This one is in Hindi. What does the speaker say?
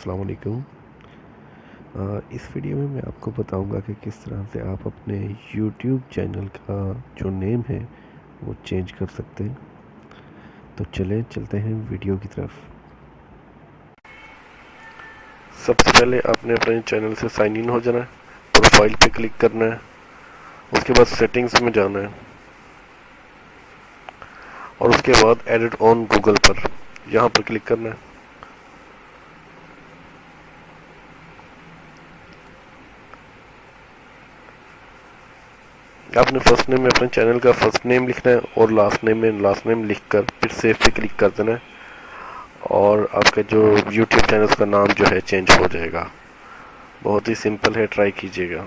अस्सलाम वालेकुम। इस वीडियो में मैं आपको बताऊंगा कि किस तरह से आप अपने यूट्यूब चैनल का जो नेम है वो चेंज कर सकते हैं। तो चलते हैं वीडियो की तरफ। सबसे पहले आपने अपने चैनल से साइन इन हो जाना है, प्रोफाइल पे क्लिक करना है, उसके बाद सेटिंग्स में जाना है और उसके बाद एडिट ऑन गूगल पर यहाँ पर क्लिक करना है। आपने फर्स्ट नेम में अपने चैनल का फर्स्ट नेम लिखना है और लास्ट नेम में लास्ट नेम लिखकर फिर सेव पे क्लिक कर देना है और आपका जो यूट्यूब चैनल का नाम जो है चेंज हो जाएगा। बहुत ही सिंपल है, ट्राई कीजिएगा।